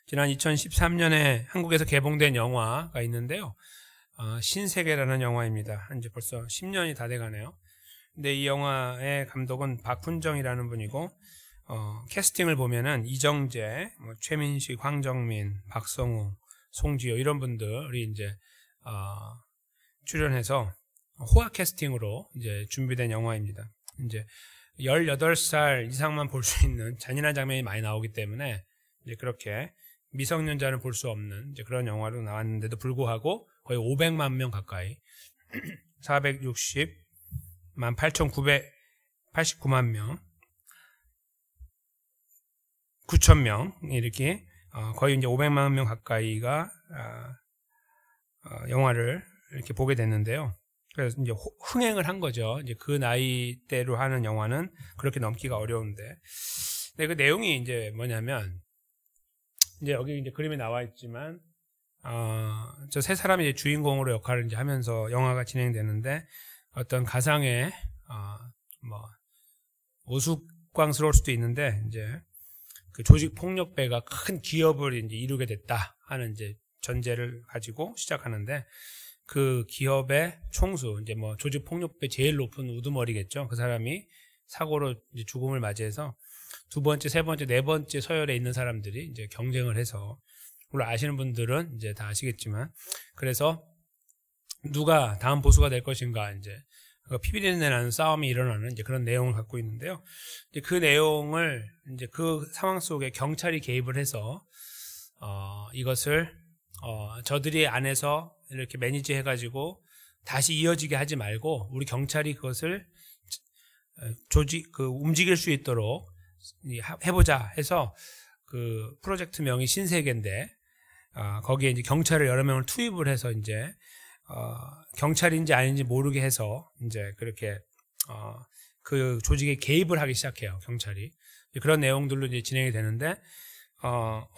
지난 2013년에 한국에서 개봉된 영화가 있는데요. 신세계라는 영화입니다. 이제 벌써 10년이 다 돼가네요. 근데 이 영화의 감독은 박훈정이라는 분이고, 캐스팅을 보면은 이정재, 최민식, 황정민, 박성우, 송지효 이런 분들이 이제 출연해서 호화 캐스팅으로 이제 준비된 영화입니다. 이제 18살 이상만 볼 수 있는 잔인한 장면이 많이 나오기 때문에 이제 그렇게 미성년자는 볼 수 없는 이제 그런 영화로 나왔는데도 불구하고 거의 500만 명 가까이 460만 8,989만 명 9,000명 이렇게 거의 이제 500만 명 가까이가 영화를 이렇게 보게 됐는데요. 그래서 이제 흥행을 한 거죠. 이제 그 나이대로 하는 영화는 그렇게 넘기가 어려운데. 근데 그 내용이 이제 뭐냐면, 이제 여기 이제 그림에 나와 있지만, 저 세 사람이 이제 주인공으로 역할을 이제 하면서 영화가 진행되는데, 어떤 가상의, 우스꽝스러울 수도 있는데, 이제 그 조직 폭력배가 큰 기업을 이제 이루게 됐다 하는 이제 전제를 가지고 시작하는데, 그 기업의 총수, 이제 조직 폭력배 제일 높은 우두머리겠죠. 그 사람이 사고로 이제 죽음을 맞이해서 두 번째, 세 번째, 네 번째 서열에 있는 사람들이 이제 경쟁을 해서, 물론 아시는 분들은 이제 다 아시겠지만, 그래서 누가 다음 보수가 될 것인가, 이제 피비린내 나는 싸움이 일어나는 이제 그런 내용을 갖고 있는데요. 이제 그 내용을 이제 그 상황 속에 경찰이 개입을 해서, 이것을, 저들이 안에서 이렇게 매니지 해가지고 다시 이어지게 하지 말고 우리 경찰이 그것을 움직일 수 있도록 해보자 해서 그 프로젝트명이 신세계인데, 거기에 이제 경찰을 여러 명을 투입을 해서 이제, 경찰인지 아닌지 모르게 해서 이제 그렇게, 그 조직에 개입을 하기 시작해요, 경찰이. 그런 내용들로 이제 진행이 되는데,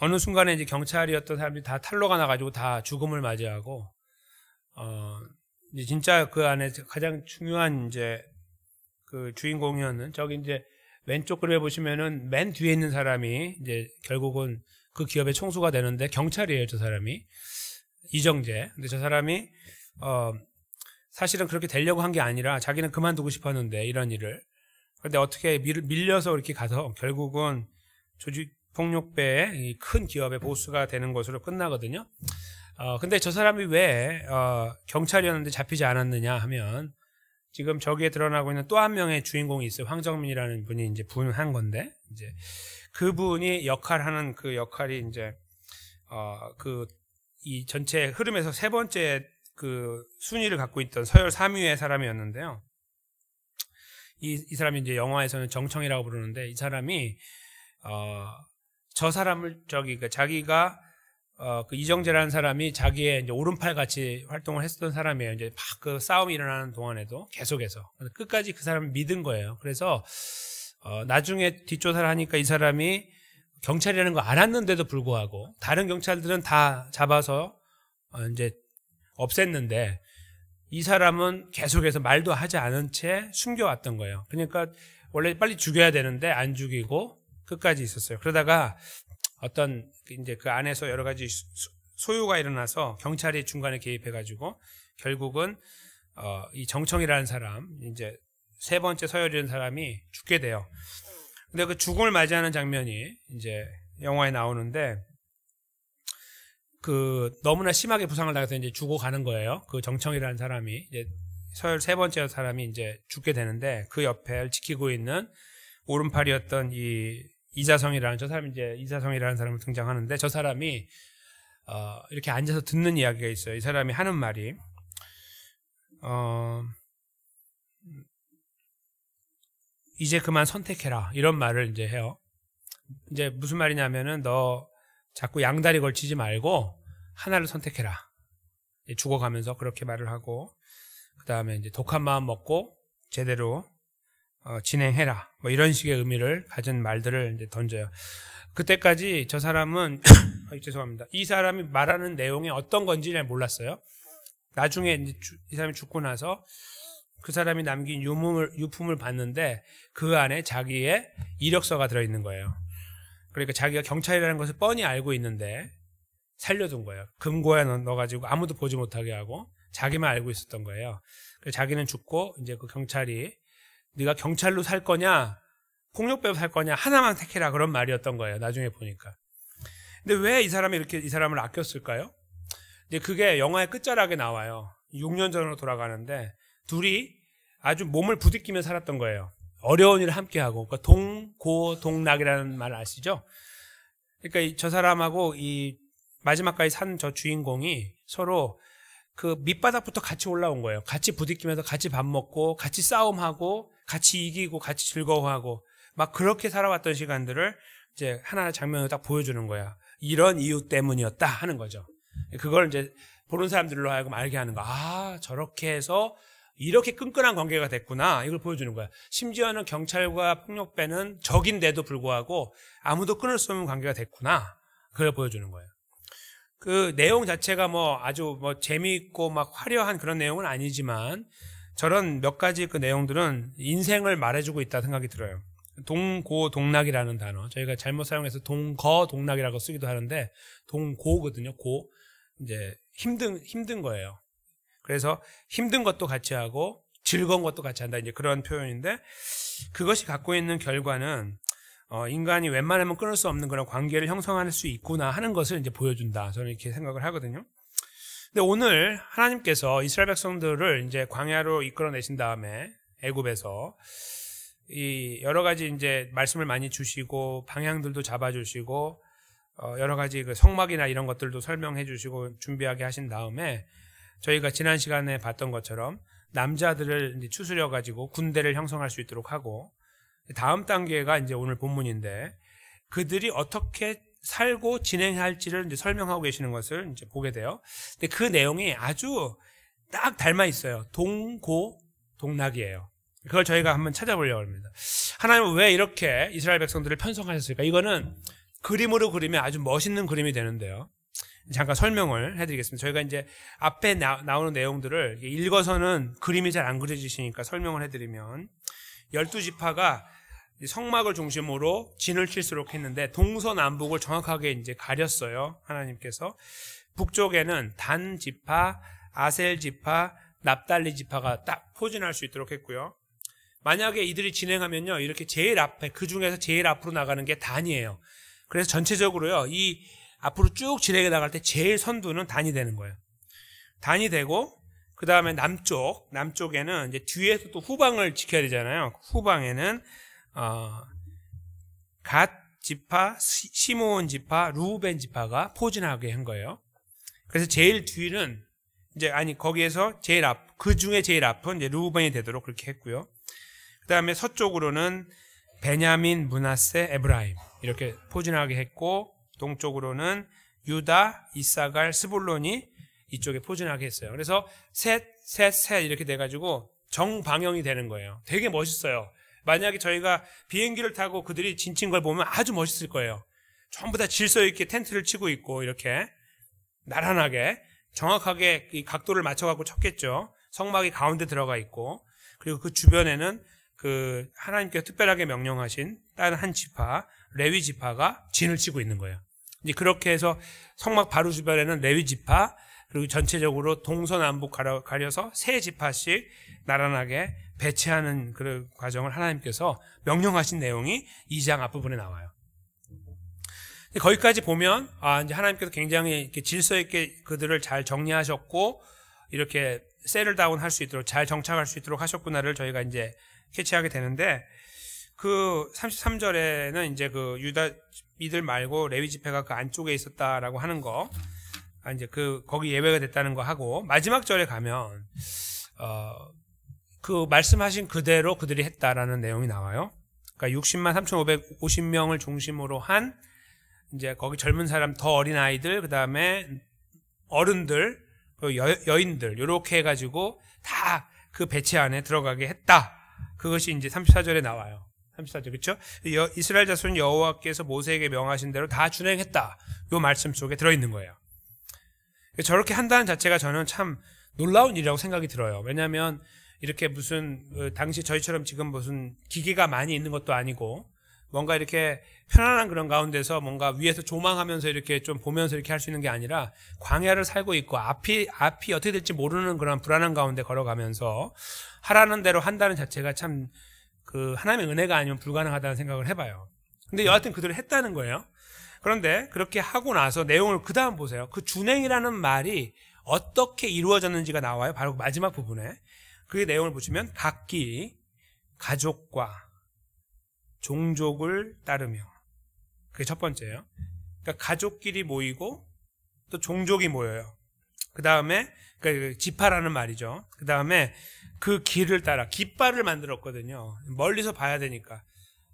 어느 순간에 이제 경찰이었던 사람들이 다 탈로가 나가지고 다 죽음을 맞이하고, 이제 진짜 그 안에 가장 중요한 이제 그 주인공이었는, 저기 이제 왼쪽 그림에 보시면은 맨 뒤에 있는 사람이 이제 결국은 그 기업의 총수가 되는데 경찰이에요, 저 사람이. 이정재. 근데 저 사람이, 사실은 그렇게 되려고 한 게 아니라 자기는 그만두고 싶었는데, 이런 일을. 근데 어떻게 밀려서 이렇게 가서 결국은 조직 폭력배의 이 큰 기업의 보스가 되는 것으로 끝나거든요. 근데 저 사람이 왜 경찰이었는데 잡히지 않았느냐 하면, 지금 저기에 드러나고 있는 또 한 명의 주인공이 있어요. 황정민이라는 분이 이제 분한 건데, 이제 그분이 역할하는 그 역할이 이제 이 전체 흐름에서 세 번째 그 순위를 갖고 있던 서열 3위의 사람이었는데요. 이 사람이 이제 영화에서는 정청이라고 부르는데, 이 사람이 저 사람을 자기가 그 이정재라는 사람이 자기의 이제 오른팔 같이 활동을 했었던 사람이에요. 이제 막 그 싸움이 일어나는 동안에도 계속해서 끝까지 그 사람을 믿은 거예요. 그래서 나중에 뒷조사를 하니까 이 사람이 경찰이라는 거 알았는데도 불구하고 다른 경찰들은 다 잡아서 이제 없앴는데, 이 사람은 계속해서 말도 하지 않은 채 숨겨왔던 거예요. 그러니까 원래 빨리 죽여야 되는데 안 죽이고 끝까지 있었어요. 그러다가 어떤 이제 그 안에서 여러 가지 소요가 일어나서 경찰이 중간에 개입해가지고 결국은 이 정청이라는 사람, 이제 세 번째 서열이라는 사람이 죽게 돼요. 근데 그 죽음을 맞이하는 장면이 이제 영화에 나오는데, 그 너무나 심하게 부상을 당해서 이제 죽어가는 거예요. 그 정청이라는 사람이 이제 서열 세 번째 사람이 이제 죽게 되는데, 그 옆에 지키고 있는 오른팔이었던 이 이자성이라는 저 사람이 이제 이자성이라는 사람을 등장하는데, 저 사람이 이렇게 앉아서 듣는 이야기가 있어요. 이 사람이 하는 말이 이제 그만 선택해라, 이런 말을 이제 해요. 이제 무슨 말이냐면은, 너 자꾸 양다리 걸치지 말고 하나를 선택해라. 죽어가면서 그렇게 말을 하고, 그 다음에 이제 독한 마음 먹고 제대로 진행해라, 뭐 이런 식의 의미를 가진 말들을 이제 던져요. 그때까지 저 사람은 죄송합니다. 이 사람이 말하는 내용이 어떤 건지 잘 몰랐어요. 나중에 이제 이 사람이 죽고 나서 그 사람이 남긴 유품을 봤는데 그 안에 자기의 이력서가 들어있는 거예요. 그러니까 자기가 경찰이라는 것을 뻔히 알고 있는데 살려둔 거예요. 금고에 넣어가지고 아무도 보지 못하게 하고 자기만 알고 있었던 거예요. 그래서 자기는 죽고 이제 그 경찰이 네가 경찰로 살 거냐 폭력배로 살 거냐 하나만 택해라 그런 말이었던 거예요. 나중에 보니까. 근데 왜 이 사람이 이렇게 이 사람을 아꼈을까요? 근데 그게 영화의 끝자락에 나와요. 6년 전으로 돌아가는데 둘이 아주 몸을 부딪히며 살았던 거예요. 어려운 일을 함께 하고. 그러니까 동고동락이라는 말 아시죠? 그러니까 저 사람하고 이 마지막까지 산 저 주인공이 서로 그 밑바닥부터 같이 올라온 거예요. 같이 부딪히면서 같이 밥 먹고 같이 싸움하고 같이 이기고 같이 즐거워하고 막 그렇게 살아왔던 시간들을 이제 하나의 장면으로 딱 보여주는 거야. 이런 이유 때문이었다 하는 거죠. 그걸 이제 보는 사람들로 하여금 알게 하는 거. 아, 저렇게 해서 이렇게 끈끈한 관계가 됐구나. 이걸 보여주는 거야. 심지어는 경찰과 폭력배는 적인데도 불구하고 아무도 끊을 수 없는 관계가 됐구나. 그걸 보여주는 거예요. 그 내용 자체가 뭐 아주 뭐 재미있고 막 화려한 그런 내용은 아니지만 저런 몇 가지 그 내용들은 인생을 말해주고 있다 생각이 들어요. 동고동락이라는 단어. 저희가 잘못 사용해서 동거동락이라고 쓰기도 하는데 동고거든요. 고. 이제 힘든 거예요. 그래서 힘든 것도 같이 하고 즐거운 것도 같이 한다. 이제 그런 표현인데 그것이 갖고 있는 결과는 인간이 웬만하면 끊을 수 없는 그런 관계를 형성할 수 있구나 하는 것을 이제 보여준다. 저는 이렇게 생각을 하거든요. 근데 오늘 하나님께서 이스라엘 백성들을 이제 광야로 이끌어내신 다음에 애굽에서 이 여러 가지 이제 말씀을 많이 주시고 방향들도 잡아주시고 여러 가지 그 성막이나 이런 것들도 설명해 주시고 준비하게 하신 다음에 저희가 지난 시간에 봤던 것처럼 남자들을 이제 추스려 가지고 군대를 형성할 수 있도록 하고 다음 단계가 이제 오늘 본문인데 그들이 어떻게 살고 진행할지를 이제 설명하고 계시는 것을 이제 보게 돼요. 근데 그 내용이 아주 딱 닮아 있어요. 동고동락이에요. 그걸 저희가 한번 찾아보려고 합니다. 하나님은 왜 이렇게 이스라엘 백성들을 편성하셨을까? 이거는 그림으로 그리면 아주 멋있는 그림이 되는데요. 잠깐 설명을 해드리겠습니다. 저희가 이제 앞에 나오는 내용들을 읽어서는 그림이 잘 안 그려지시니까 설명을 해드리면 12지파가 성막을 중심으로 진을 칠수록 했는데 동서남북을 정확하게 이제 가렸어요. 하나님께서. 북쪽에는 단 지파, 아셀 지파, 납달리 지파가 딱 포진할 수 있도록 했고요. 만약에 이들이 진행하면요. 이렇게 제일 앞에 그 중에서 제일 앞으로 나가는 게 단이에요. 그래서 전체적으로요. 이 앞으로 쭉 진행해 나갈 때 제일 선두는 단이 되는 거예요. 단이 되고 그 다음에 남쪽에는 이제 뒤에서 또 후방을 지켜야 되잖아요. 후방에는 갓 지파, 시므온 지파, 루벤 지파가 포진하게 한 거예요. 그래서 제일 뒤는 이제 거기에서 제일 앞, 그 중에 제일 앞은 이제 루벤이 되도록 그렇게 했고요. 그 다음에 서쪽으로는 베냐민, 므낫세, 에브라임 이렇게 포진하게 했고 동쪽으로는 유다, 이사갈, 스불론이 이쪽에 포진하게 했어요. 그래서 셋 이렇게 돼가지고 정방형이 되는 거예요. 되게 멋있어요. 만약에 저희가 비행기를 타고 그들이 진친 걸 보면 아주 멋있을 거예요. 전부 다 질서 있게 텐트를 치고 있고 이렇게 나란하게 정확하게 이 각도를 맞춰갖고 쳤겠죠. 성막이 가운데 들어가 있고 그리고 그 주변에는 그 하나님께서 특별하게 명령하신 다른 한 지파, 레위 지파가 진을 치고 있는 거예요. 이제 그렇게 해서 성막 바로 주변에는 레위 지파 그리고 전체적으로 동서남북 가려서 세 지파씩 나란하게 배치하는 그 과정을 하나님께서 명령하신 내용이 2장 앞부분에 나와요. 거기까지 보면 이제 하나님께서 굉장히 이렇게 질서 있게 그들을 잘 정리하셨고 이렇게 세틀다운 할 수 있도록 잘 정착할 수 있도록 하셨구나를 저희가 이제 캐치하게 되는데 그 33절에는 이제 그 유다 이들 말고 레위 지파가 그 안쪽에 있었다라고 하는 거 이제 거기 예외가 됐다는 거 하고 마지막 절에 가면 그 말씀하신 그대로 그들이 했다라는 내용이 나와요. 그러니까 60만 3,550명을 중심으로 한 이제 거기 젊은 사람 더 어린 아이들 그다음에 어른들 여인들 이렇게 해가지고 다 그 배치 안에 들어가게 했다. 그것이 이제 34절에 나와요. 34절 그렇죠? 이스라엘 자손 여호와께서 모세에게 명하신 대로 다 준행했다. 이 말씀 속에 들어있는 거예요. 저렇게 한다는 자체가 저는 참 놀라운 일이라고 생각이 들어요. 왜냐하면 이렇게 무슨 당시 저희처럼 지금 무슨 기계가 많이 있는 것도 아니고 뭔가 이렇게 편안한 그런 가운데서 뭔가 위에서 조망하면서 이렇게 좀 보면서 이렇게 할 수 있는 게 아니라 광야를 살고 있고 앞이 어떻게 될지 모르는 그런 불안한 가운데 걸어가면서 하라는 대로 한다는 자체가 참 그 하나님의 은혜가 아니면 불가능하다는 생각을 해봐요. 근데 여하튼 그대로 했다는 거예요. 그런데 그렇게 하고 나서 내용을 그 다음 보세요. 그 준행이라는 말이 어떻게 이루어졌는지가 나와요. 바로 마지막 부분에. 그 내용을 보시면 각기 가족과 종족을 따르며, 그게 첫 번째예요. 그러니까 가족끼리 모이고 또 종족이 모여요. 그 다음에 그러니까 지파라는 말이죠. 그 다음에 그 길을 따라 깃발을 만들었거든요. 멀리서 봐야 되니까.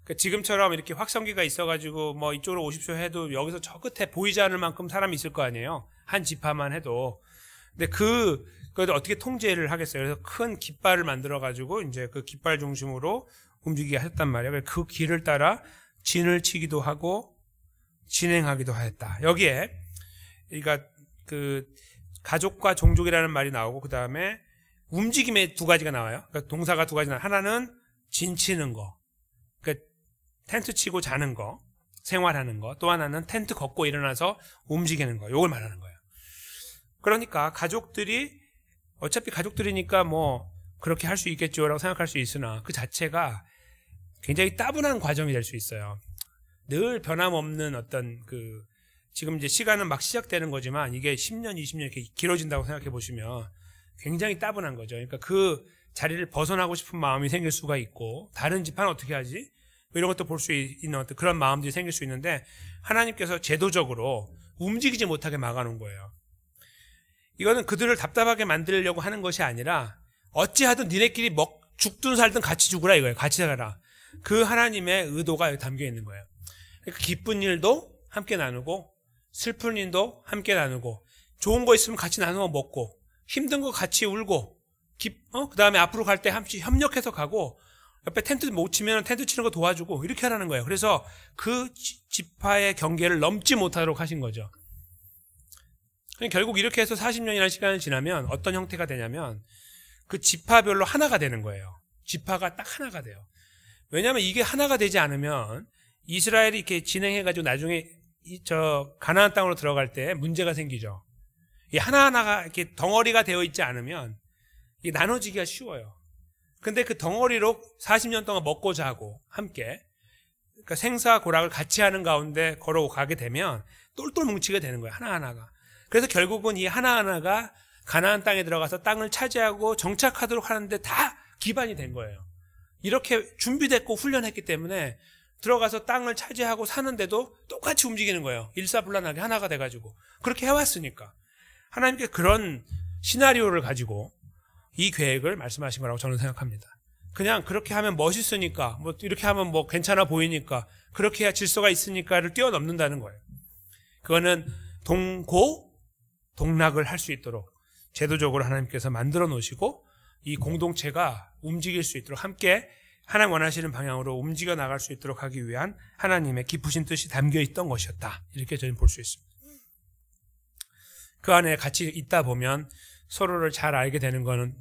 그러니까 지금처럼 이렇게 확성기가 있어가지고 뭐 이쪽으로 오십시오 해도 여기서 저 끝에 보이지 않을 만큼 사람이 있을 거 아니에요. 한 지파만 해도. 근데 그걸 어떻게 통제를 하겠어요. 그래서 큰 깃발을 만들어가지고 이제 그 깃발 중심으로 움직이게 하셨단 말이에요. 그 길을 따라 진을 치기도 하고 진행하기도 하였다. 여기에 그러니까 그 가족과 종족이라는 말이 나오고 그 다음에 움직임의 두 가지가 나와요. 그러니까 동사가 두 가지 나와요. 하나는 진 치는 거, 그러니까 텐트 치고 자는 거, 생활하는 거. 또 하나는 텐트 걷고 일어나서 움직이는 거. 이걸 말하는 거예요. 그러니까 가족들이 어차피 가족들이니까 뭐 그렇게 할 수 있겠죠라고 생각할 수 있으나 그 자체가 굉장히 따분한 과정이 될 수 있어요. 늘 변함없는 어떤 그 지금 이제 시간은 막 시작되는 거지만 이게 10년, 20년 이렇게 길어진다고 생각해 보시면 굉장히 따분한 거죠. 그러니까 그 자리를 벗어나고 싶은 마음이 생길 수가 있고 다른 집안은 어떻게 하지? 뭐 이런 것도 볼 수 있는 어떤 그런 마음들이 생길 수 있는데 하나님께서 제도적으로 움직이지 못하게 막아놓은 거예요. 이거는 그들을 답답하게 만들려고 하는 것이 아니라 어찌하든 니네끼리 죽든 살든 같이 죽으라 이거예요. 같이 살아라. 그 하나님의 의도가 여기 담겨 있는 거예요. 그러니까 기쁜 일도 함께 나누고 슬픈 일도 함께 나누고 좋은 거 있으면 같이 나누어 먹고 힘든 거 같이 울고 그 다음에 앞으로 갈 때 함께 협력해서 가고 옆에 텐트 못 치면 텐트 치는 거 도와주고 이렇게 하라는 거예요. 그래서 그 지파의 경계를 넘지 못하도록 하신 거죠. 결국 이렇게 해서 40년이라는 시간이 지나면 어떤 형태가 되냐면 그 지파별로 하나가 되는 거예요. 지파가 딱 하나가 돼요. 왜냐하면 이게 하나가 되지 않으면 이스라엘이 이렇게 진행해가지고 나중에 가나안 땅으로 들어갈 때 문제가 생기죠. 이 하나하나가 이렇게 덩어리가 되어 있지 않으면 이게 나눠지기가 쉬워요. 근데 그 덩어리로 40년 동안 먹고 자고 함께 그러니까 생사고락을 같이 하는 가운데 걸어가게 되면 똘똘 뭉치게 되는 거예요. 하나하나가. 그래서 결국은 이 하나하나가 가나안 땅에 들어가서 땅을 차지하고 정착하도록 하는데 다 기반이 된 거예요. 이렇게 준비됐고 훈련했기 때문에 들어가서 땅을 차지하고 사는데도 똑같이 움직이는 거예요. 일사불란하게 하나가 돼가지고. 그렇게 해왔으니까. 하나님께 그런 시나리오를 가지고 이 계획을 말씀하신 거라고 저는 생각합니다. 그냥 그렇게 하면 멋있으니까, 뭐 이렇게 하면 뭐 괜찮아 보이니까, 그렇게 해야 질서가 있으니까를 뛰어넘는다는 거예요. 그거는 동고동락을 할 수 있도록 제도적으로 하나님께서 만들어 놓으시고 이 공동체가 움직일 수 있도록 함께 하나님 원하시는 방향으로 움직여 나갈 수 있도록 하기 위한 하나님의 깊으신 뜻이 담겨 있던 것이었다. 이렇게 저는 볼 수 있습니다. 그 안에 같이 있다 보면 서로를 잘 알게 되는 것은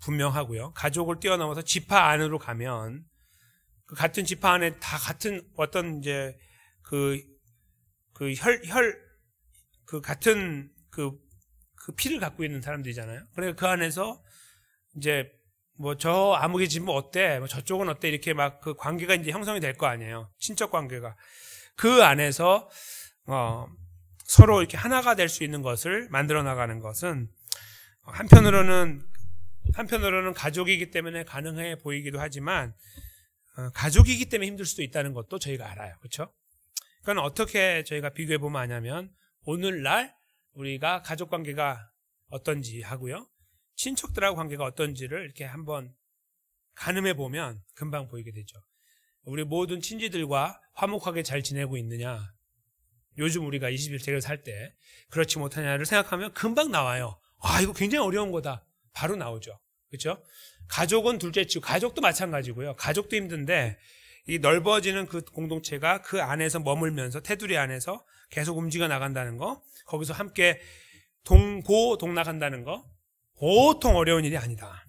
분명하고요. 가족을 뛰어넘어서 지파 안으로 가면 그 같은 지파 안에 다 같은 어떤 이제 그 같은 그 피를 갖고 있는 사람들이잖아요. 그러니까 그 안에서 이제 뭐 저 아무개 집 뭐 어때? 뭐 저쪽은 어때? 이렇게 막 그 관계가 이제 형성이 될 거 아니에요. 친척 관계가. 그 안에서 서로 이렇게 하나가 될 수 있는 것을 만들어 나가는 것은 한편으로는 가족이기 때문에 가능해 보이기도 하지만 가족이기 때문에 힘들 수도 있다는 것도 저희가 알아요. 그렇죠? 그건 어떻게 저희가 비교해 보면 아냐면 오늘날 우리가 가족 관계가 어떤지 하고요. 친척들하고 관계가 어떤지를 이렇게 한번 가늠해 보면 금방 보이게 되죠. 우리 모든 친지들과 화목하게 잘 지내고 있느냐, 요즘 우리가 21세기를 살 때 그렇지 못하냐를 생각하면 금방 나와요. 아, 이거 굉장히 어려운 거다. 바로 나오죠. 그렇죠? 가족은 둘째치고 가족도 마찬가지고요. 가족도 힘든데 이 넓어지는 그 공동체가 그 안에서 머물면서 테두리 안에서 계속 움직여 나간다는 거, 거기서 함께 동고동락한다는 거 보통 어려운 일이 아니다.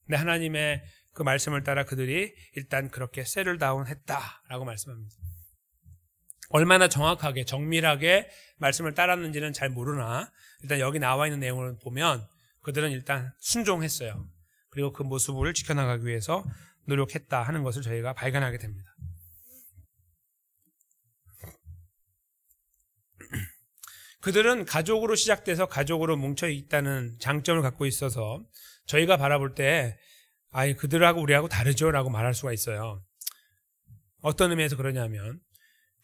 근데 하나님의 그 말씀을 따라 그들이 일단 그렇게 세틀다운 했다라고 말씀합니다. 얼마나 정확하게 정밀하게 말씀을 따랐는지는 잘 모르나 일단 여기 나와 있는 내용을 보면 그들은 일단 순종했어요. 그리고 그 모습을 지켜나가기 위해서 노력했다 하는 것을 저희가 발견하게 됩니다. 그들은 가족으로 시작돼서 가족으로 뭉쳐 있다는 장점을 갖고 있어서 저희가 바라볼 때 그들하고 우리하고 다르죠 라고 말할 수가 있어요. 어떤 의미에서 그러냐면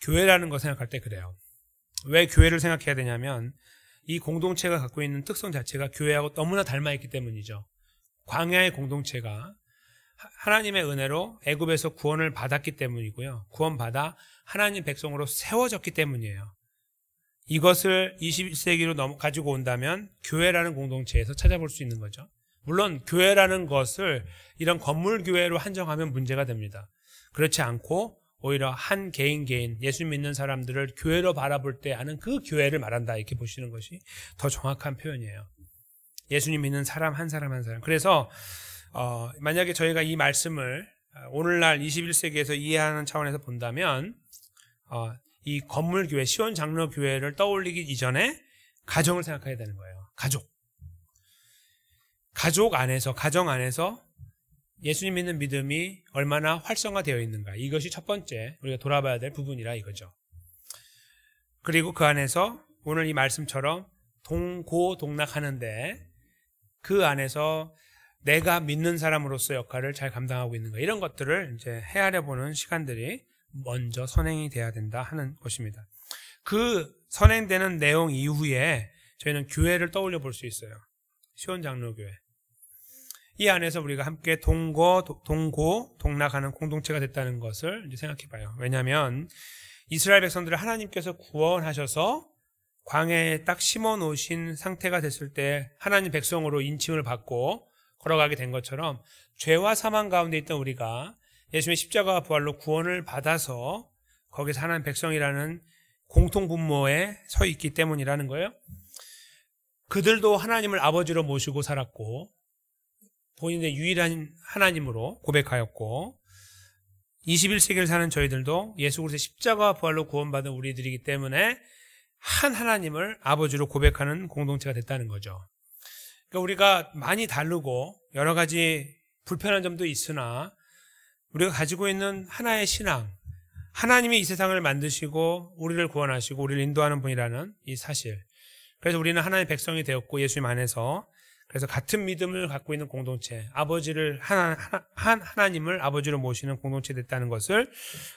교회라는 거 생각할 때 그래요. 왜 교회를 생각해야 되냐면 이 공동체가 갖고 있는 특성 자체가 교회하고 너무나 닮아있기 때문이죠. 광야의 공동체가 하나님의 은혜로 애굽에서 구원을 받았기 때문이고요. 구원받아 하나님 백성으로 세워졌기 때문이에요. 이것을 21세기로 가지고 온다면 교회라는 공동체에서 찾아볼 수 있는 거죠. 물론 교회라는 것을 이런 건물 교회로 한정하면 문제가 됩니다. 그렇지 않고 오히려 한 개인 예수 믿는 사람들을 교회로 바라볼 때 하는 그 교회를 말한다 이렇게 보시는 것이 더 정확한 표현이에요. 예수님 믿는 사람 한 사람 한 사람. 그래서 만약에 저희가 이 말씀을 오늘날 21세기에서 이해하는 차원에서 본다면 이 건물교회, 시온장로교회를 떠올리기 이전에 가정을 생각해야 되는 거예요. 가정 안에서 예수님 믿는 믿음이 얼마나 활성화되어 있는가. 이것이 첫 번째 우리가 돌아봐야 될 부분이라 이거죠. 그리고 그 안에서 오늘 이 말씀처럼 동고동락하는데 그 안에서 내가 믿는 사람으로서 역할을 잘 감당하고 있는가. 이런 것들을 이제 헤아려 보는 시간들이 먼저 선행이 돼야 된다 하는 것입니다. 그 선행되는 내용 이후에 저희는 교회를 떠올려 볼 수 있어요. 시온장로교회. 이 안에서 우리가 함께 동고동락하는 공동체가 됐다는 것을 이제 생각해 봐요. 왜냐하면 이스라엘 백성들을 하나님께서 구원하셔서 광야에 딱 심어 놓으신 상태가 됐을 때 하나님 백성으로 인칭을 받고 걸어가게 된 것처럼 죄와 사망 가운데 있던 우리가 예수님의 십자가와 부활로 구원을 받아서 거기서 하나님 백성이라는 공통분모에 서 있기 때문이라는 거예요. 그들도 하나님을 아버지로 모시고 살았고 본인의 유일한 하나님으로 고백하였고 21세기를 사는 저희들도 예수 그리스도의 십자가와 부활로 구원받은 우리들이기 때문에 한 하나님을 아버지로 고백하는 공동체가 됐다는 거죠. 그러니까 우리가 많이 다르고 여러 가지 불편한 점도 있으나 우리가 가지고 있는 하나의 신앙, 하나님이 이 세상을 만드시고 우리를 구원하시고 우리를 인도하는 분이라는 이 사실. 그래서 우리는 하나님의 백성이 되었고 예수님 안에서 그래서 같은 믿음을 갖고 있는 공동체, 아버지를 하나님을 아버지로 모시는 공동체 됐다는 것을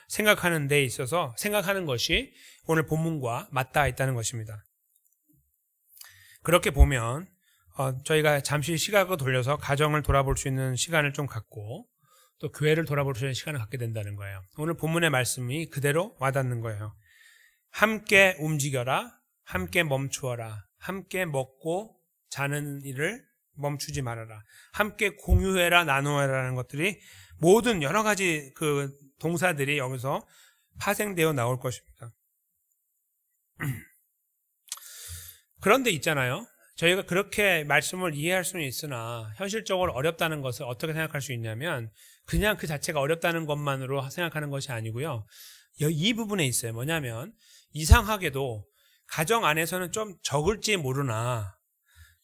생각하는 데 있어서 생각하는 것이 오늘 본문과 맞닿아 있다는 것입니다. 그렇게 보면 저희가 잠시 시각을 돌려서 가정을 돌아볼 수 있는 시간을 좀 갖고 또 교회를 돌아볼 수 있는 시간을 갖게 된다는 거예요. 오늘 본문의 말씀이 그대로 와닿는 거예요. 함께 움직여라, 함께 멈추어라, 함께 먹고 자는 일을 멈추지 말아라. 함께 공유해라, 나누어라라는 것들이 모든 여러 가지 그 동사들이 여기서 파생되어 나올 것입니다. 그런데 있잖아요. 저희가 그렇게 말씀을 이해할 수는 있으나 현실적으로 어렵다는 것을 어떻게 생각할 수 있냐면 그냥 그 자체가 어렵다는 것만으로 생각하는 것이 아니고요. 이 부분에 있어요. 뭐냐면 이상하게도 가정 안에서는 좀 적을지 모르나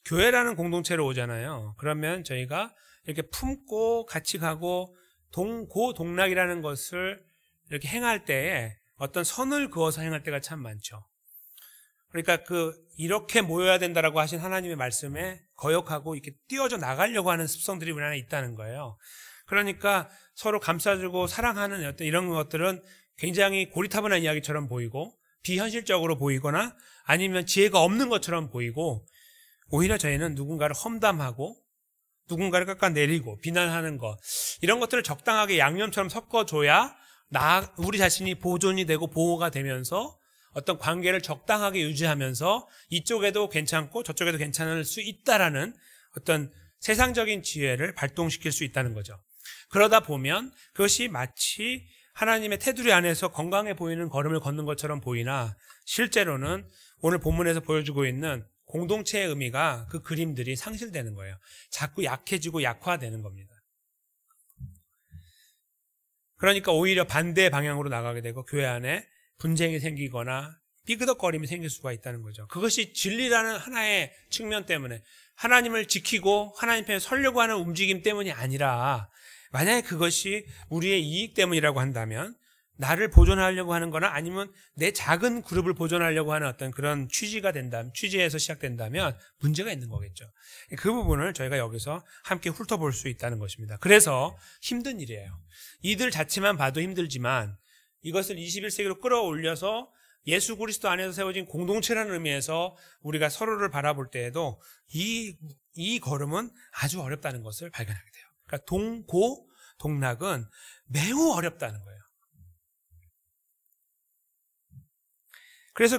교회라는 공동체로 오잖아요. 그러면 저희가 이렇게 품고 같이 가고 동고동락이라는 것을 이렇게 행할 때에 어떤 선을 그어서 행할 때가 참 많죠. 그러니까 이렇게 모여야 된다라고 하신 하나님의 말씀에 거역하고 이렇게 띄어져 나가려고 하는 습성들이 우리 안에 있다는 거예요. 그러니까 서로 감싸주고 사랑하는 어떤 이런 것들은 굉장히 고리타분한 이야기처럼 보이고 비현실적으로 보이거나 아니면 지혜가 없는 것처럼 보이고 오히려 저희는 누군가를 험담하고 누군가를 깎아내리고 비난하는 것 이런 것들을 적당하게 양념처럼 섞어줘야 우리 자신이 보존이 되고 보호가 되면서 어떤 관계를 적당하게 유지하면서 이쪽에도 괜찮고 저쪽에도 괜찮을 수 있다라는 어떤 세상적인 지혜를 발동시킬 수 있다는 거죠. 그러다 보면 그것이 마치 하나님의 테두리 안에서 건강해 보이는 걸음을 걷는 것처럼 보이나 실제로는 오늘 본문에서 보여주고 있는 공동체의 의미가 그 그림들이 상실되는 거예요. 자꾸 약해지고 약화되는 겁니다. 그러니까 오히려 반대 방향으로 나가게 되고 교회 안에 분쟁이 생기거나 삐그덕거림이 생길 수가 있다는 거죠. 그것이 진리라는 하나의 측면 때문에 하나님을 지키고 하나님 편에 서려고 하는 움직임 때문이 아니라, 만약에 그것이 우리의 이익 때문이라고 한다면, 나를 보존하려고 하는 거나 아니면 내 작은 그룹을 보존하려고 하는 어떤 그런 취지에서 시작된다면 문제가 있는 거겠죠. 그 부분을 저희가 여기서 함께 훑어볼 수 있다는 것입니다. 그래서 힘든 일이에요. 이들 자체만 봐도 힘들지만 이것을 21세기로 끌어올려서 예수 그리스도 안에서 세워진 공동체라는 의미에서 우리가 서로를 바라볼 때에도 이 걸음은 아주 어렵다는 것을 발견하게 돼요. 그러니까 동락은 매우 어렵다는 거예요. 그래서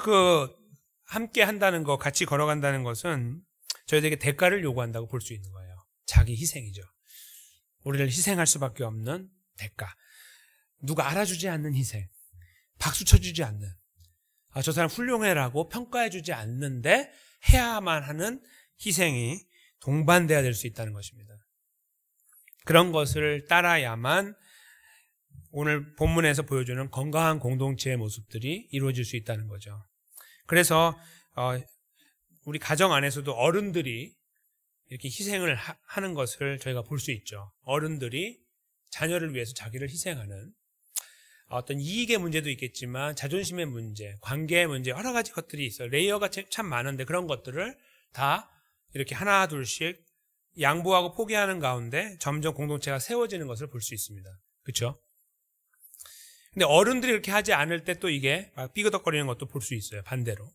함께 한다는 것, 같이 걸어간다는 것은 저희들에게 대가를 요구한다고 볼 수 있는 거예요. 자기 희생이죠. 우리를 희생할 수밖에 없는 대가. 누가 알아주지 않는 희생. 박수 쳐주지 않는. 저 사람 훌륭해라고 평가해주지 않는데 해야만 하는 희생이 동반돼야 될 수 있다는 것입니다. 그런 것을 따라야만 오늘 본문에서 보여주는 건강한 공동체의 모습들이 이루어질 수 있다는 거죠. 그래서 우리 가정 안에서도 어른들이 이렇게 희생을 하는 것을 저희가 볼 수 있죠. 어른들이 자녀를 위해서 자기를 희생하는 어떤 이익의 문제도 있겠지만 자존심의 문제, 관계의 문제, 여러 가지 것들이 있어요. 레이어가 참 많은데 그런 것들을 다 이렇게 하나 둘씩 양보하고 포기하는 가운데 점점 공동체가 세워지는 것을 볼 수 있습니다. 그렇죠? 근데 어른들이 이렇게 하지 않을 때 또 이게 막 삐그덕거리는 것도 볼 수 있어요. 반대로.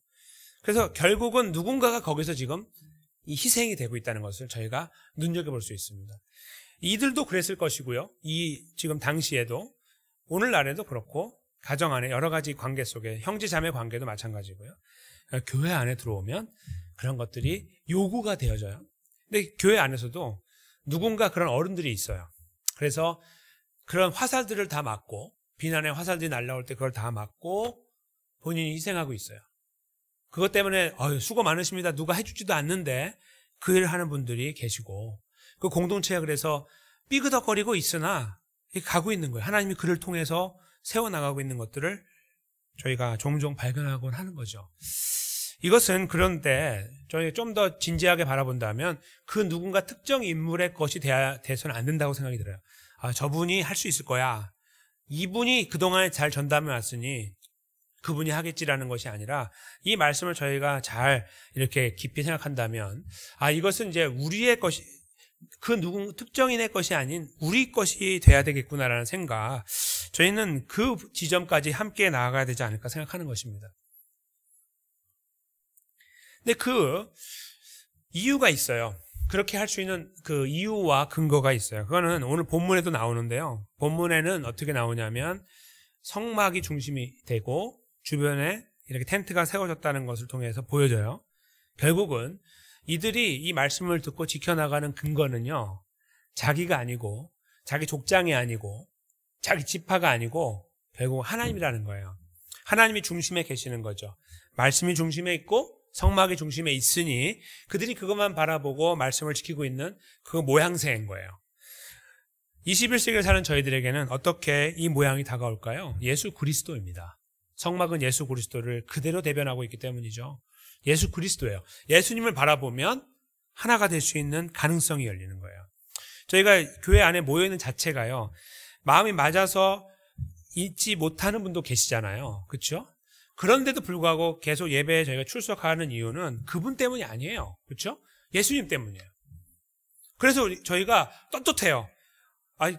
그래서 결국은 누군가가 거기서 지금 이 희생이 되고 있다는 것을 저희가 눈여겨볼 수 있습니다. 이들도 그랬을 것이고요. 지금 당시에도 오늘날에도 그렇고 가정 안에 여러 가지 관계 속에 형제 자매 관계도 마찬가지고요. 교회 안에 들어오면 그런 것들이 요구가 되어져요. 근데 교회 안에서도 누군가 그런 어른들이 있어요. 그래서 그런 화살들을 다 맞고 비난의 화살들이 날라올 때 그걸 다 맞고 본인이 희생하고 있어요. 그것 때문에 수고 많으십니다. 누가 해주지도 않는데 그 일을 하는 분들이 계시고 그 공동체가 그래서 삐그덕거리고 있으나 가고 있는 거예요. 하나님이 그를 통해서 세워나가고 있는 것들을 저희가 종종 발견하곤 하는 거죠. 이것은 그런데 저희가 좀 더 진지하게 바라본다면 그 누군가 특정 인물의 것이 돼서는 안 된다고 생각이 들어요. 저분이 할 수 있을 거야. 이분이 그동안에 잘 전담해 왔으니 그분이 하겠지라는 것이 아니라 이 말씀을 저희가 잘 이렇게 깊이 생각한다면 이것은 이제 우리의 것이 그 특정인의 것이 아닌 우리 것이 돼야 되겠구나라는 생각, 저희는 그 지점까지 함께 나아가야 되지 않을까 생각하는 것입니다. 근데 그 이유가 있어요. 그렇게 할 수 있는 그 이유와 근거가 있어요. 그거는 오늘 본문에도 나오는데요. 본문에는 어떻게 나오냐면 성막이 중심이 되고 주변에 이렇게 텐트가 세워졌다는 것을 통해서 보여져요. 결국은 이들이 이 말씀을 듣고 지켜나가는 근거는요, 자기가 아니고 자기 족장이 아니고 자기 지파가 아니고 결국 하나님이라는 거예요. 하나님이 중심에 계시는 거죠. 말씀이 중심에 있고 성막이 중심에 있으니 그들이 그것만 바라보고 말씀을 지키고 있는 그 모양새인 거예요. 21세기를 사는 저희들에게는 어떻게 이 모양이 다가올까요? 예수 그리스도입니다. 성막은 예수 그리스도를 그대로 대변하고 있기 때문이죠. 예수 그리스도예요. 예수님을 바라보면 하나가 될 수 있는 가능성이 열리는 거예요. 저희가 교회 안에 모여있는 자체가요, 마음이 맞아서 있지 못하는 분도 계시잖아요. 그렇죠? 그런데도 불구하고 계속 예배에 저희가 출석하는 이유는 그분 때문이 아니에요. 그렇죠? 예수님 때문이에요. 그래서 저희가 떳떳해요.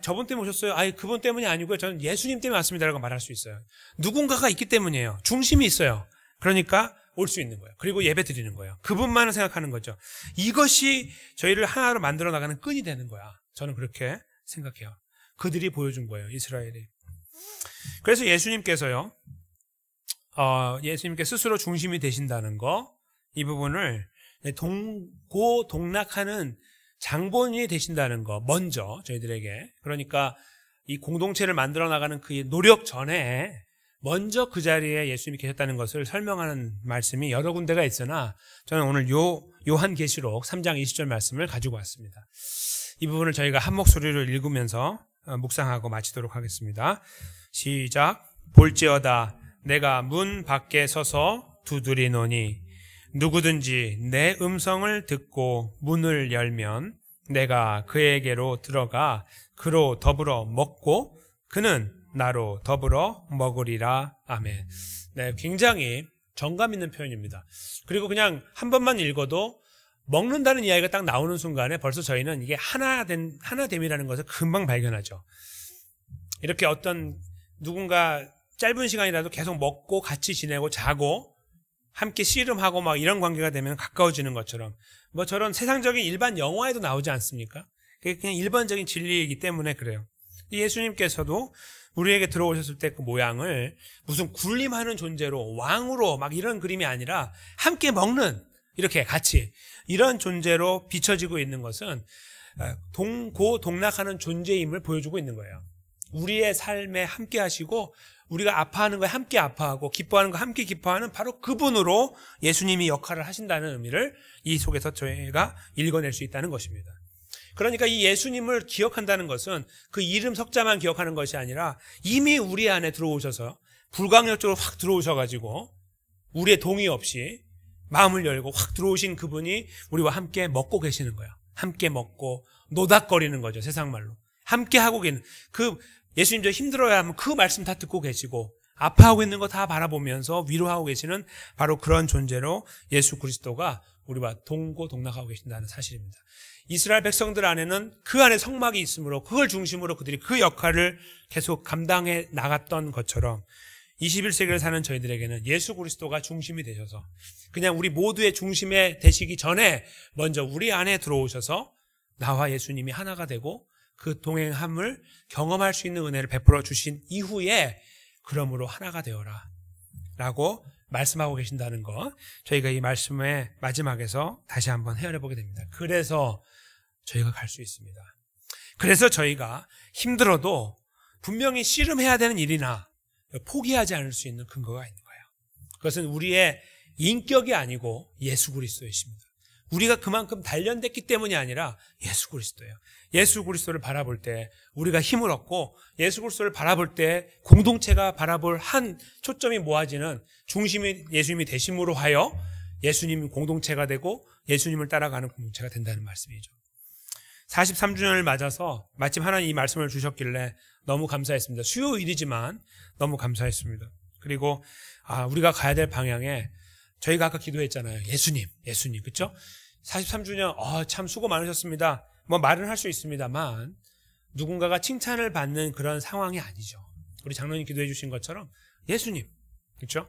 저분 때문에 오셨어요? 그분 때문이 아니고요. 저는 예수님 때문에 왔습니다라고 말할 수 있어요. 누군가가 있기 때문이에요. 중심이 있어요. 그러니까 올 수 있는 거예요. 그리고 예배 드리는 거예요. 그분만을 생각하는 거죠. 이것이 저희를 하나로 만들어 나가는 끈이 되는 거야. 저는 그렇게 생각해요. 그들이 보여준 거예요. 이스라엘이. 그래서 예수님께서요, 예수님께 스스로 중심이 되신다는 거, 이 부분을 동락하는 장본인이 되신다는 거, 먼저 저희들에게, 그러니까 이 공동체를 만들어 나가는 그 노력 전에 먼저 그 자리에 예수님이 계셨다는 것을 설명하는 말씀이 여러 군데가 있으나 저는 오늘 요한계시록 3장 20절 말씀을 가지고 왔습니다. 이 부분을 저희가 한 목소리로 읽으면서 묵상하고 마치도록 하겠습니다. 시작. 볼지어다 내가 문 밖에 서서 두드리노니 누구든지 내 음성을 듣고 문을 열면 내가 그에게로 들어가 그로 더불어 먹고 그는 나로 더불어 먹으리라. 아멘. 네, 굉장히 정감 있는 표현입니다. 그리고 그냥 한 번만 읽어도 먹는다는 이야기가 딱 나오는 순간에 벌써 저희는 이게 하나됨이라는 것을 금방 발견하죠. 이렇게 어떤 누군가 짧은 시간이라도 계속 먹고 같이 지내고 자고 함께 씨름하고 막 이런 관계가 되면 가까워지는 것처럼 뭐 저런 세상적인 일반 영화에도 나오지 않습니까? 그게 그냥 일반적인 진리이기 때문에 그래요. 예수님께서도 우리에게 들어오셨을 때 그 모양을 무슨 군림하는 존재로 왕으로 막 이런 그림이 아니라 함께 먹는 이렇게 같이 이런 존재로 비춰지고 있는 것은 동고동락하는 존재임을 보여주고 있는 거예요. 우리의 삶에 함께 하시고 우리가 아파하는 거에 함께 아파하고 기뻐하는 거 함께 기뻐하는 바로 그분으로 예수님이 역할을 하신다는 의미를 이 속에서 저희가 읽어낼 수 있다는 것입니다. 그러니까 이 예수님을 기억한다는 것은 그 이름 석자만 기억하는 것이 아니라 이미 우리 안에 들어오셔서 불강력적으로 확 들어오셔가지고 우리의 동의 없이 마음을 열고 확 들어오신 그분이 우리와 함께 먹고 계시는 거예요. 함께 먹고 노닥거리는 거죠. 세상 말로. 함께 하고 계는 그 예수님 저 힘들어야 하면 그 말씀 다 듣고 계시고 아파하고 있는 거 다 바라보면서 위로하고 계시는 바로 그런 존재로 예수 그리스도가 우리와 동고동락하고 계신다는 사실입니다. 이스라엘 백성들 안에는 그 안에 성막이 있으므로 그걸 중심으로 그들이 그 역할을 계속 감당해 나갔던 것처럼 21세기를 사는 저희들에게는 예수 그리스도가 중심이 되셔서 그냥 우리 모두의 중심에 되시기 전에 먼저 우리 안에 들어오셔서 나와 예수님이 하나가 되고 그 동행함을 경험할 수 있는 은혜를 베풀어 주신 이후에 그러므로 하나가 되어라 라고 말씀하고 계신다는 것, 저희가 이 말씀의 마지막에서 다시 한번 헤아려 보게 됩니다. 그래서 저희가 갈 수 있습니다. 그래서 저희가 힘들어도 분명히 씨름해야 되는 일이나 포기하지 않을 수 있는 근거가 있는 거예요. 그것은 우리의 인격이 아니고 예수 그리스도이십니다. 우리가 그만큼 단련됐기 때문이 아니라 예수 그리스도예요. 예수 그리스도를 바라볼 때 우리가 힘을 얻고 예수 그리스도를 바라볼 때 공동체가 바라볼 한 초점이 모아지는 중심이 예수님이 되심으로 하여 예수님 공동체가 되고 예수님을 따라가는 공동체가 된다는 말씀이죠. 43주년을 맞아서 마침 하나님 이 말씀을 주셨길래 너무 감사했습니다. 수요일이지만 너무 감사했습니다. 그리고 우리가 가야 될 방향에 저희가 아까 기도했잖아요. 예수님 그렇죠? 43주년 참 수고 많으셨습니다. 뭐 말은 할 수 있습니다만 누군가가 칭찬을 받는 그런 상황이 아니죠. 우리 장로님 기도해 주신 것처럼 예수님, 그렇죠?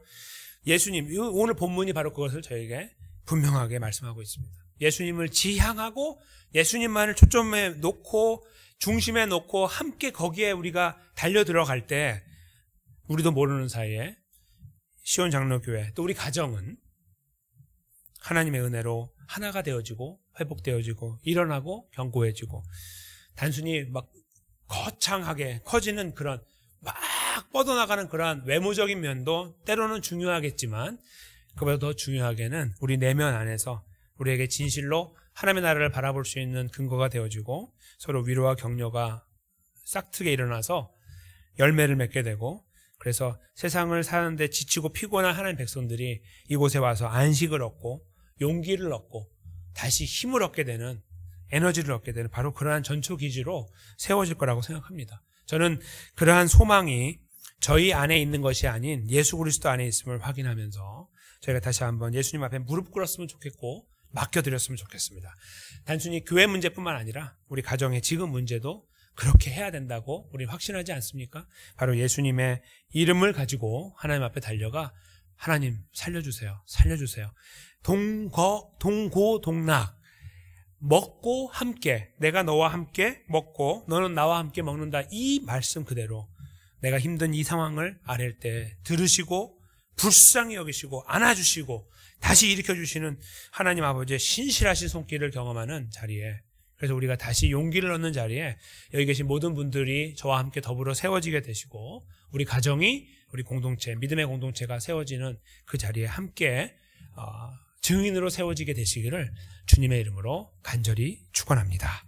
예수님, 오늘 본문이 바로 그것을 저에게 분명하게 말씀하고 있습니다. 예수님을 지향하고 예수님만을 초점에 놓고 중심에 놓고 함께 거기에 우리가 달려 들어갈 때 우리도 모르는 사이에 시온 장로교회 또 우리 가정은 하나님의 은혜로 하나가 되어지고 회복되어지고 일어나고 견고해지고 단순히 막 거창하게 커지는 그런 막 뻗어나가는 그러한 외모적인 면도 때로는 중요하겠지만 그보다 더 중요하게는 우리 내면 안에서 우리에게 진실로 하나님의 나라를 바라볼 수 있는 근거가 되어지고 서로 위로와 격려가 싹트게 일어나서 열매를 맺게 되고 그래서 세상을 사는데 지치고 피곤한 하나님 백성들이 이곳에 와서 안식을 얻고 용기를 얻고 다시 힘을 얻게 되는 에너지를 얻게 되는 바로 그러한 전초기지로 세워질 거라고 생각합니다. 저는 그러한 소망이 저희 안에 있는 것이 아닌 예수 그리스도 안에 있음을 확인하면서 저희가 다시 한번 예수님 앞에 무릎 꿇었으면 좋겠고 맡겨드렸으면 좋겠습니다. 단순히 교회 문제뿐만 아니라 우리 가정의 지금 문제도 그렇게 해야 된다고 우리 확신하지 않습니까? 바로 예수님의 이름을 가지고 하나님 앞에 달려가 하나님 살려주세요. 동고동락 먹고 함께 내가 너와 함께 먹고 너는 나와 함께 먹는다 이 말씀 그대로 내가 힘든 이 상황을 아랠 때 들으시고 불쌍히 여기시고 안아주시고 다시 일으켜주시는 하나님 아버지의 신실하신 손길을 경험하는 자리에 그래서 우리가 다시 용기를 얻는 자리에 여기 계신 모든 분들이 저와 함께 더불어 세워지게 되시고 우리 가정이 우리 공동체 믿음의 공동체가 세워지는 그 자리에 함께 증인으로 세워지게 되시기를 주님의 이름으로 간절히 축원합니다.